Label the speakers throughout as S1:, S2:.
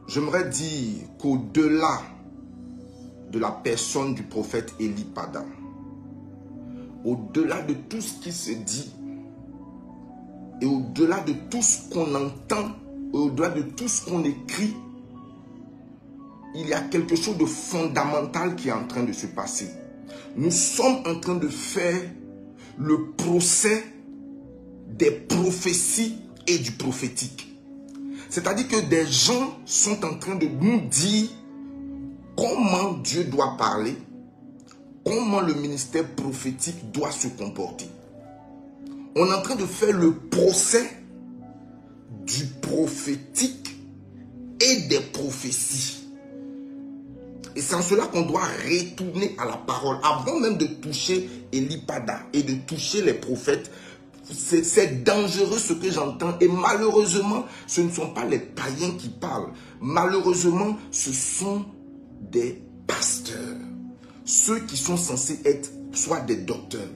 S1: j'aimerais dire qu'au-delà de la personne du prophète Élie Pada, au-delà de tout ce qui se dit, et au-delà de tout ce qu'on entend, au-delà de tout ce qu'on écrit, il y a quelque chose de fondamental qui est en train de se passer. Nous sommes en train de faire le procès des prophéties et du prophétique. C'est-à-dire que des gens sont en train de nous dire comment Dieu doit parler, comment le ministère prophétique doit se comporter. On est en train de faire le procès du prophétique et des prophéties. Et c'est en cela qu'on doit retourner à la parole. Avant même de toucher Élie Pada et de toucher les prophètes, c'est dangereux ce que j'entends. Et malheureusement, ce ne sont pas les païens qui parlent. Malheureusement, ce sont des pasteurs. Ceux qui sont censés être soit des docteurs.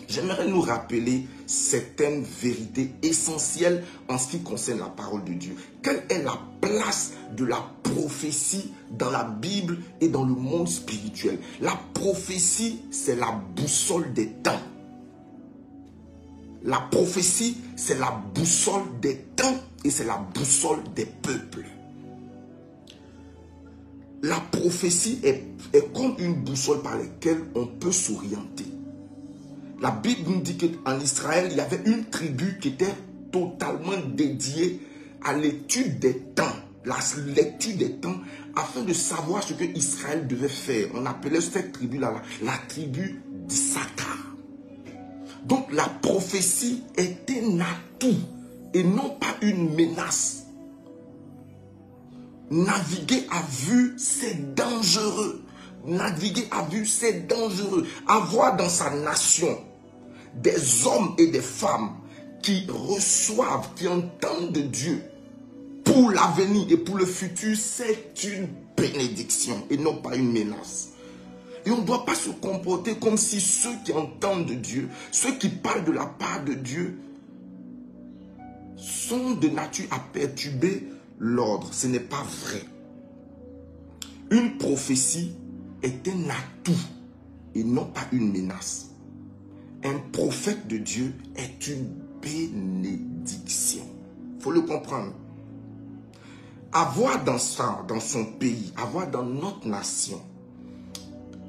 S1: J'aimerais nous rappeler certaines vérités essentielles en ce qui concerne la parole de Dieu. Quelle est la place de la prophétie dans la Bible et dans le monde spirituel? La prophétie, c'est la boussole des temps. La prophétie, c'est la boussole des temps et c'est la boussole des peuples. La prophétie est comme une boussole par laquelle on peut s'orienter. La Bible nous dit qu'en Israël, il y avait une tribu qui était totalement dédiée à l'étude des temps. La lecture des temps, afin de savoir ce que Israël devait faire. On appelait cette tribu-là la tribu d'Issachar. Donc la prophétie est un atout et non pas une menace. Naviguer à vue, c'est dangereux. Naviguer à vue, c'est dangereux. Avoir dans sa nation des hommes et des femmes qui reçoivent, qui entendent de Dieu pour l'avenir et pour le futur, c'est une bénédiction et non pas une menace. Et on ne doit pas se comporter comme si ceux qui entendent de Dieu, ceux qui parlent de la part de Dieu, sont de nature à perturber l'ordre. Ce n'est pas vrai. Une prophétie est un atout et non pas une menace. Un prophète de Dieu est une bénédiction. Il faut le comprendre. Avoir dans son pays, avoir dans notre nation,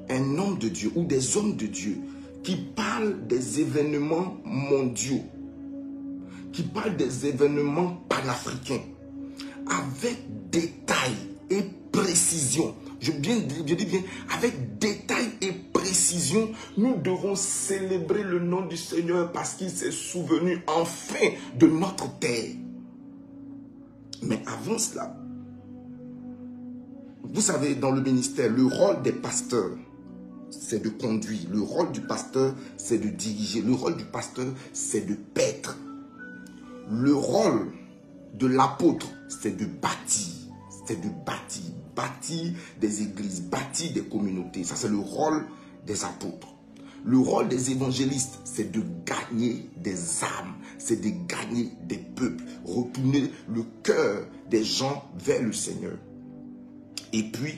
S1: un homme de Dieu ou des hommes de Dieu qui parlent des événements mondiaux, qui parlent des événements panafricains, avec détail et précision. Je dis bien, avec détail et précision, nous devons célébrer le nom du Seigneur parce qu'il s'est souvenu enfin de notre terre. Mais avant cela, vous savez, dans le ministère, le rôle des pasteurs, c'est de conduire. Le rôle du pasteur, c'est de diriger. Le rôle du pasteur, c'est de paître. Le rôle de l'apôtre, c'est de bâtir. C'est de bâtir. Bâtir des églises, bâtir des communautés. Ça, c'est le rôle des apôtres. Le rôle des évangélistes, c'est de gagner des âmes. C'est de gagner des peuples. Retourner le cœur des gens vers le Seigneur. Et puis,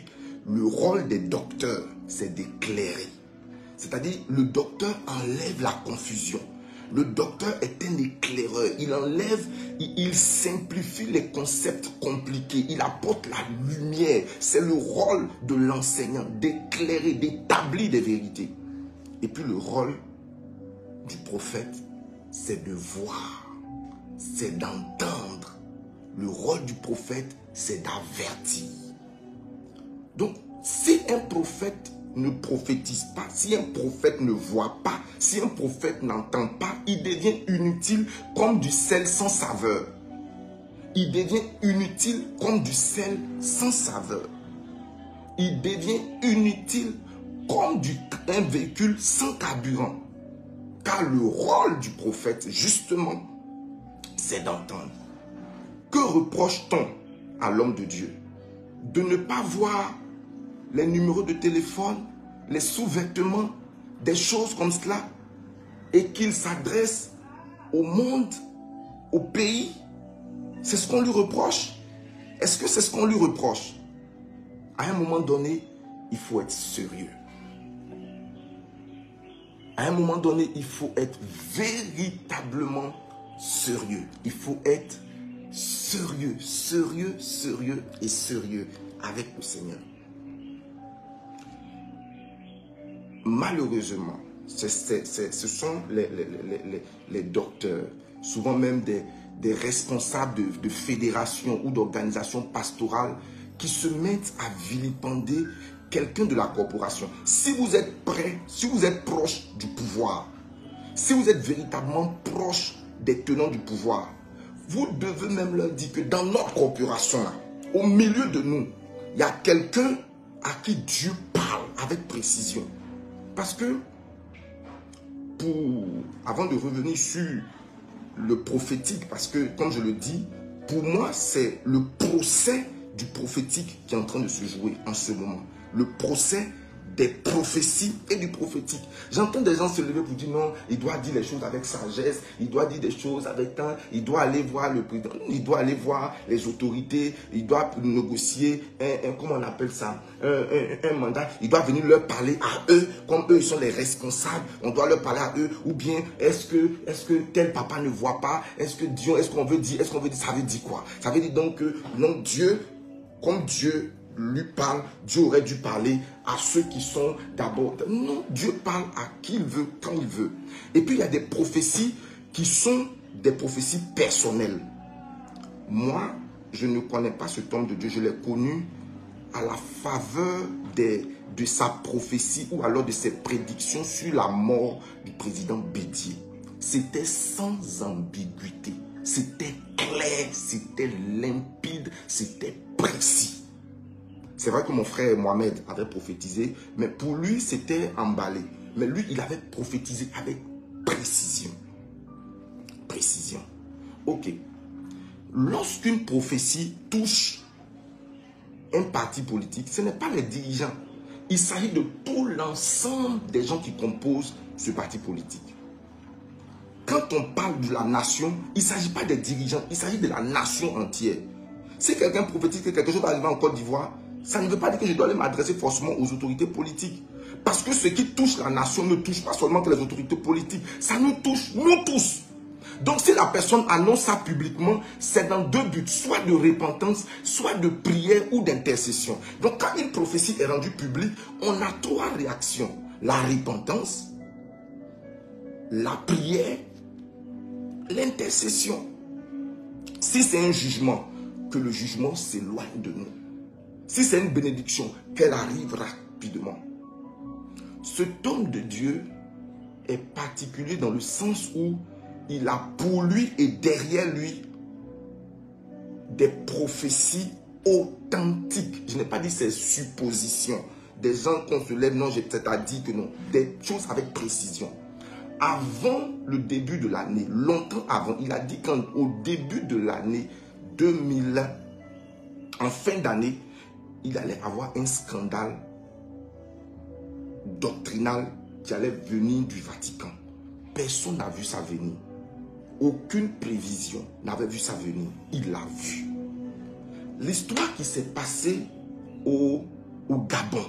S1: le rôle des docteurs, c'est d'éclairer. C'est-à-dire, le docteur enlève la confusion. Le docteur est un éclaireur. Il enlève, il simplifie les concepts compliqués. Il apporte la lumière. C'est le rôle de l'enseignant d'éclairer, d'établir des vérités. Et puis le rôle du prophète, c'est de voir, c'est d'entendre. Le rôle du prophète, c'est d'avertir. Donc, si un prophète ne prophétise pas, si un prophète ne voit pas, si un prophète n'entend pas, il devient inutile comme du sel sans saveur. Il devient inutile comme du sel sans saveur. Il devient inutile comme un véhicule sans carburant. Car le rôle du prophète, justement, c'est d'entendre. Que reproche-t-on à l'homme de Dieu? De ne pas voir les numéros de téléphone, les sous-vêtements, des choses comme cela, et qu'il s'adresse au monde, au pays, C'est ce qu'on lui reproche. Est-ce que c'est ce qu'on lui reproche? À un moment donné, il faut être sérieux. À un moment donné, il faut être véritablement sérieux. Il faut être sérieux, sérieux, sérieux et sérieux avec le Seigneur. Malheureusement, ce sont les docteurs, souvent même des responsables de fédérations ou d'organisations pastorales qui se mettent à vilipender quelqu'un de la corporation. Si vous êtes prêt, si vous êtes proche du pouvoir, si vous êtes véritablement proche des tenants du pouvoir, vous devez même leur dire que dans notre corporation, là, au milieu de nous, il y a quelqu'un à qui Dieu parle avec précision. Parce que, avant de revenir sur le prophétique, parce que, comme je le dis, pour moi, c'est le procès du prophétique qui est en train de se jouer en ce moment. Le procès des prophéties et du prophétique. J'entends des gens se lever pour dire non, il doit dire les choses avec sagesse, il doit dire des choses avec temps, il doit aller voir le président, il doit aller voir les autorités, il doit négocier comment on appelle ça, un mandat, il doit venir leur parler à eux, comme eux ils sont les responsables, on doit leur parler à eux, ou bien est-ce que tel papa ne voit pas, est-ce que Dieu, est-ce qu'on veut dire, ça veut dire quoi? Ça veut dire donc que non, Dieu, comme Dieu lui parle, Dieu aurait dû parler à ceux qui sont d'abord. Non, Dieu parle à qui il veut, quand il veut. Et puis il y a des prophéties qui sont des prophéties personnelles. Moi, je ne connais pas cet homme de Dieu, je l'ai connu à la faveur de sa prophétie ou alors de ses prédictions sur la mort du président Bédier. C'était sans ambiguïté, c'était clair, c'était limpide, c'était précis. C'est vrai que mon frère Mohamed avait prophétisé, mais pour lui, c'était emballé. Mais lui, il avait prophétisé avec précision. Précision. Ok. Lorsqu'une prophétie touche un parti politique, ce n'est pas les dirigeants. Il s'agit de tout l'ensemble des gens qui composent ce parti politique. Quand on parle de la nation, il ne s'agit pas des dirigeants, il s'agit de la nation entière. Si quelqu'un prophétise que quelque chose va arriver en Côte d'Ivoire, ça ne veut pas dire que je dois aller m'adresser forcément aux autorités politiques. Parce que ce qui touche la nation ne touche pas seulement que les autorités politiques. Ça nous touche, nous tous. Donc si la personne annonce ça publiquement, c'est dans deux buts, soit de repentance, soit de prière ou d'intercession. Donc quand une prophétie est rendue publique, on a trois réactions. La repentance, la prière, l'intercession. Si c'est un jugement, que le jugement s'éloigne de nous. Si c'est une bénédiction, qu'elle arrive rapidement. Cet homme de Dieu est particulier dans le sens où il a pour lui et derrière lui des prophéties authentiques. Je n'ai pas dit ces suppositions. Des gens qu'on se lève, non, j'ai peut-être dit que non. Des choses avec précision. Avant le début de l'année, longtemps avant, il a dit qu'au début de l'année 2000, en fin d'année, il allait avoir un scandale doctrinal qui allait venir du Vatican. Personne n'a vu ça venir. Aucune prévision n'avait vu ça venir. Il l'a vu. L'histoire qui s'est passée au Gabon,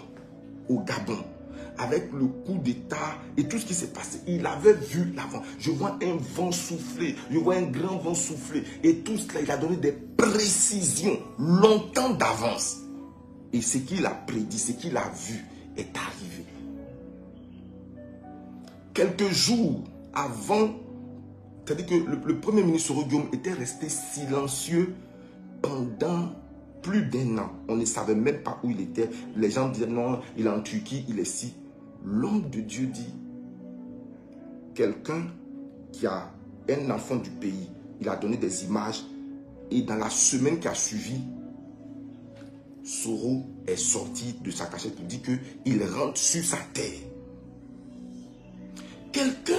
S1: avec le coup d'État et tout ce qui s'est passé, il avait vu l'avant. Je vois un vent souffler, je vois un grand vent souffler. Et tout cela, il a donné des précisions longtemps d'avance. Et ce qu'il a prédit, ce qu'il a vu est arrivé. Quelques jours avant, c'est-à-dire que le premier ministre Guillaume était resté silencieux pendant plus d'1 an. On ne savait même pas où il était. Les gens disaient non, il est en Turquie, il est ici. L'homme de Dieu dit, quelqu'un qui a un enfant du pays, il a donné des images et dans la semaine qui a suivi, Soro est sorti de sa cachette pour dire qu'il rentre sur sa terre. Quelqu'un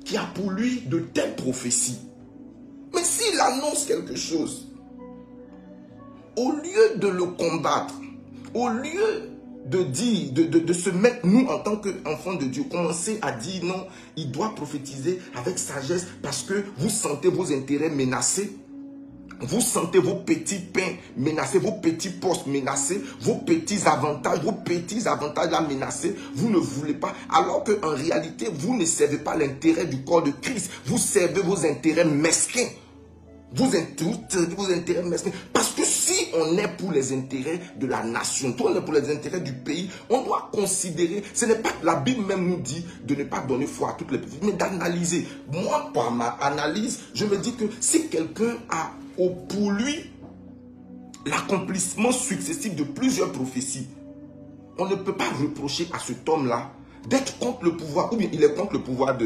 S1: qui a pour lui de telles prophéties, mais s'il annonce quelque chose, au lieu de le combattre, au lieu de dire, de se mettre, nous en tant qu'enfants de Dieu, commencer à dire non, il doit prophétiser avec sagesse parce que vous sentez vos intérêts menacés. Vous sentez vos petits pains menacés, vos petits postes menacés, vos petits avantages là menacés. Vous ne voulez pas, alors qu'en réalité, vous ne servez pas l'intérêt du corps de Christ. Vous servez vos intérêts mesquins. Vous servez vos intérêts mesquins. Parce que si on est pour les intérêts de la nation, si on est pour les intérêts du pays, on doit considérer, ce n'est pas, la Bible même nous dit de ne pas donner foi à toutes les personnes, mais d'analyser. Moi, par ma analyse, je me dis que si quelqu'un a pour lui l'accomplissement successif de plusieurs prophéties, on ne peut pas reprocher à cet homme-là d'être contre le pouvoir, ou bien il est contre le pouvoir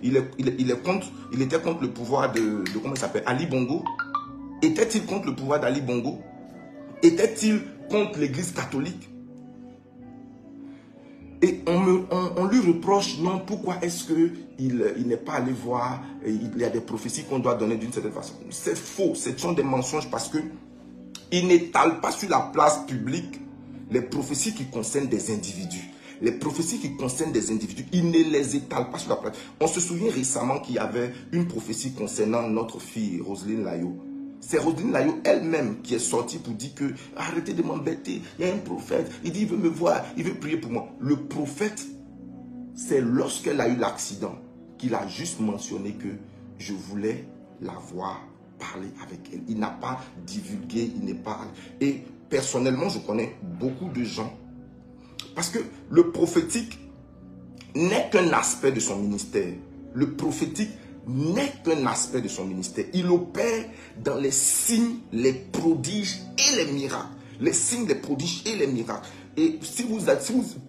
S1: il était contre le pouvoir de comment il s'appelle, Ali Bongo. Était-il contre le pouvoir d'Ali Bongo? Était-il contre l'église catholique? Et on lui reproche, non, pourquoi est-ce qu'il n'est pas allé voir, il y a des prophéties qu'on doit donner d'une certaine façon. C'est faux, ce sont des mensonges parce que il n'étale pas sur la place publique les prophéties qui concernent des individus. Les prophéties qui concernent des individus, il ne les étale pas sur la place. On se souvient récemment qu'il y avait une prophétie concernant notre fille, Roselyne Layo. C'est Roselyne Layo elle-même qui est sortie pour dire que arrêtez de m'embêter, il y a un prophète, il dit il veut me voir, il veut prier pour moi. Le prophète, c'est lorsqu'elle a eu l'accident qu'il a juste mentionné que je voulais la voir, parler avec elle. Il n'a pas divulgué, il n'est pas... Et personnellement, je connais beaucoup de gens. Parce que le prophétique n'est qu'un aspect de son ministère. Le prophétique n'est qu'un aspect de son ministère. Il opère dans les signes, les prodiges et les miracles. Les signes, les prodiges et les miracles. Et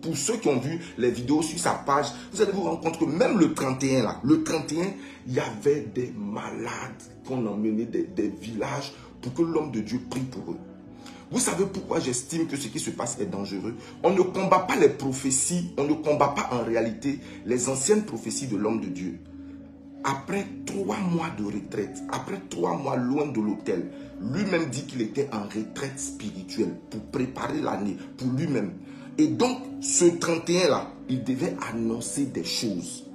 S1: pour ceux qui ont vu les vidéos sur sa page, vous allez vous rendre compte que même le 31, là, le 31, il y avait des malades qu'on emmenait des villages pour que l'homme de Dieu prie pour eux. Vous savez pourquoi j'estime que ce qui se passe est dangereux? On ne combat pas les prophéties, on ne combat pas en réalité les anciennes prophéties de l'homme de Dieu. Après 3 mois de retraite, après 3 mois loin de l'autel, lui-même dit qu'il était en retraite spirituelle pour préparer l'année pour lui-même. Et donc, ce 31-là, il devait annoncer des choses.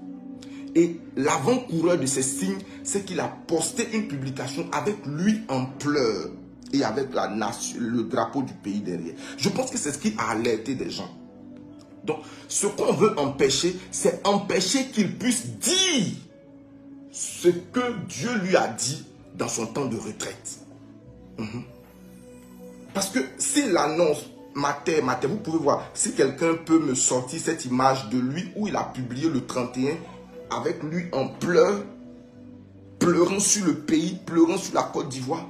S1: Et l'avant-coureur de ces signes, c'est qu'il a posté une publication avec lui en pleurs. Et avec la nation, le drapeau du pays derrière. Je pense que c'est ce qui a alerté des gens. Donc, ce qu'on veut empêcher, c'est empêcher qu'il puisse dire ce que Dieu lui a dit dans son temps de retraite. Parce que s'il annonce, matin, vous pouvez voir, si quelqu'un peut me sortir cette image de lui où il a publié le 31 avec lui en pleurs, pleurant sur le pays, pleurant sur la Côte d'Ivoire.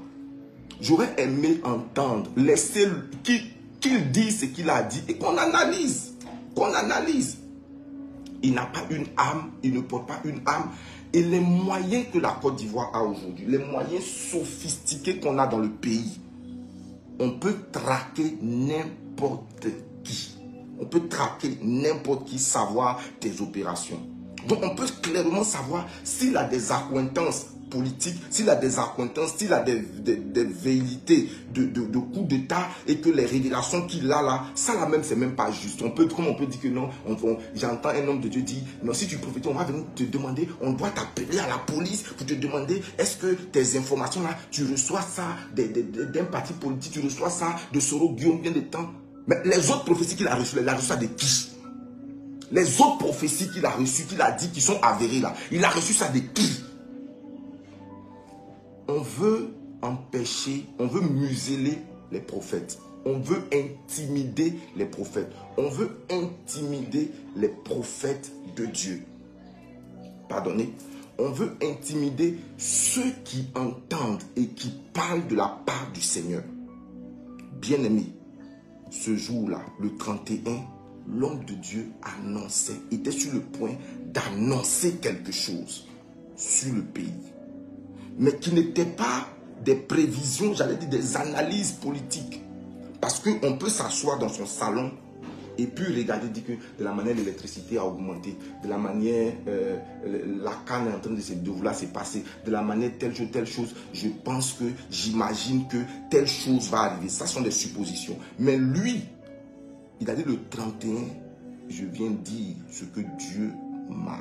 S1: J'aurais aimé entendre, laisser qu'il dise ce qu'il a dit et qu'on analyse. Qu'on analyse. Il n'a pas une âme, il ne porte pas une âme. Et les moyens que la Côte d'Ivoire a aujourd'hui, les moyens sophistiqués qu'on a dans le pays, on peut traquer n'importe qui. On peut traquer n'importe qui, savoir tes opérations. Donc on peut clairement savoir s'il a des accointances politiques, s'il a des accointances, s'il a des velléités de coups d'État et que les révélations qu'il a là, ça là même, c'est même pas juste. Comme on peut dire que non, j'entends un homme de Dieu dire, non, si tu prophètes, on va venir te demander, on doit t'appeler à la police pour te demander, est-ce que tes informations là, tu reçois ça d'un parti politique, tu reçois ça de Soro Guillaume bien de temps. Mais les autres prophéties qu'il a reçues, il a reçu ça de qui? Les autres prophéties qu'il a reçues, qu'il a dit, qui sont avérées là, il a reçu ça de qui? On veut empêcher, on veut museler les prophètes. On veut intimider les prophètes. On veut intimider les prophètes de Dieu. Pardonnez. On veut intimider ceux qui entendent et qui parlent de la part du Seigneur. Bien-aimé, ce jour-là, le 31, l'homme de Dieu annonçait, était sur le point d'annoncer quelque chose sur le pays. Mais qui n'était pas des prévisions, j'allais dire des analyses politiques. Parce qu'on peut s'asseoir dans son salon et puis regarder, dire que de la manière l'électricité a augmenté, de la manière la canne est en train de vouloir se passer, de la manière telle chose, je pense que, j'imagine que telle chose va arriver. Ça sont des suppositions. Mais lui, il a dit le 31, je viens dire ce que Dieu m'a